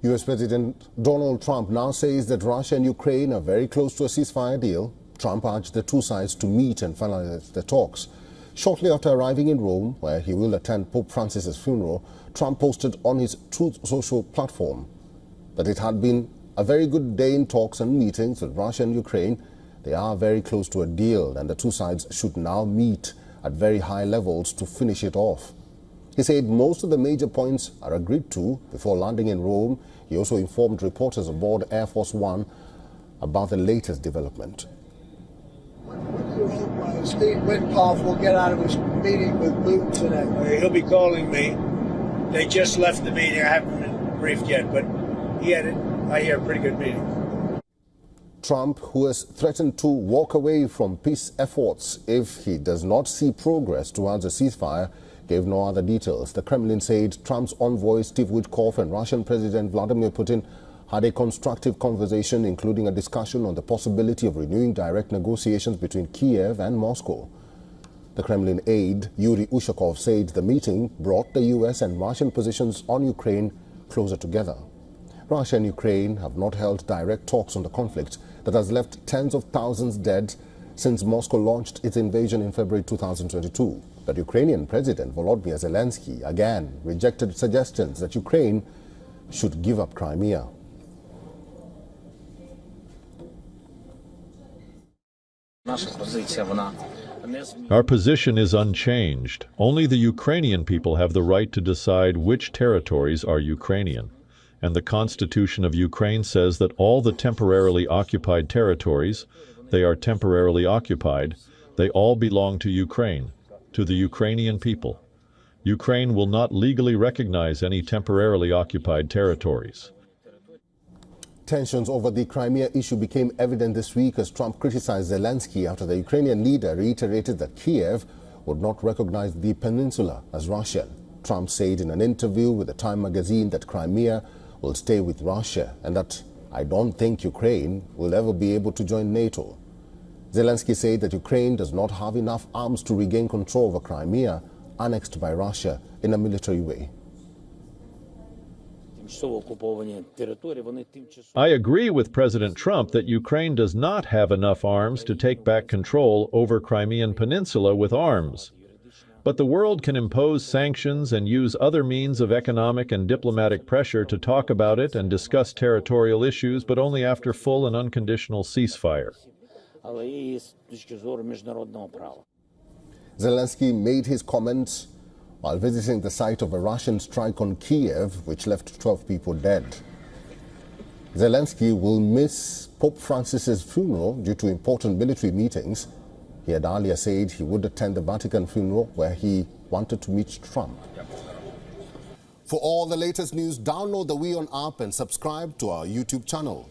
U.S. President Donald Trump now says that Russia and Ukraine are very close to a ceasefire deal. Trump urged the two sides to meet and finalize the talks. Shortly after arriving in Rome, where he will attend Pope Francis's funeral, Trump posted on his Truth Social platform that it had been a very good day in talks and meetings with Russia and Ukraine. They are very close to a deal, and the two sides should now meet at very high levels to finish it off. He said most of the major points are agreed to. Before landing in Rome, he also informed reporters aboard Air Force One about the latest development. What do you hope Steve Witkoff will get out of his meeting with Putin today? He'll be calling me. They just left the meeting. I haven't been briefed yet, but he had, I hear, a pretty good meeting. Trump, who has threatened to walk away from peace efforts if he does not see progress towards a ceasefire, gave no other details. The Kremlin said Trump's envoy Steve Witkoff and Russian President Vladimir Putin had a constructive conversation, including a discussion on the possibility of renewing direct negotiations between Kiev and Moscow. The Kremlin aide, Yuri Ushakov, said the meeting brought the U.S. and Russian positions on Ukraine closer together. Russia and Ukraine have not held direct talks on the conflict that has left tens of thousands dead since Moscow launched its invasion in February 2022. But Ukrainian President Volodymyr Zelensky again rejected suggestions that Ukraine should give up Crimea. Our position is unchanged. Only the Ukrainian people have the right to decide which territories are Ukrainian. And the Constitution of Ukraine says that all the temporarily occupied territories, they are temporarily occupied, they all belong to Ukraine, to the Ukrainian people. Ukraine will not legally recognize any temporarily occupied territories. Tensions over the Crimea issue became evident this week as Trump criticized Zelensky after the Ukrainian leader reiterated that Kiev would not recognize the peninsula as Russian. Trump said in an interview with the Time magazine that Crimea will stay with Russia and that I don't think Ukraine will ever be able to join NATO. Zelensky said that Ukraine does not have enough arms to regain control over Crimea, annexed by Russia, in a military way. I agree with President Trump that Ukraine does not have enough arms to take back control over Crimean Peninsula with arms. But the world can impose sanctions and use other means of economic and diplomatic pressure to talk about it and discuss territorial issues, but only after full and unconditional ceasefire. Zelensky made his comments while visiting the site of a Russian strike on Kiev, which left 12 people dead. Zelensky will miss Pope Francis's funeral due to important military meetings. He had earlier said he would attend the Vatican funeral where he wanted to meet Trump. For all the latest news, download the WION app and subscribe to our YouTube channel.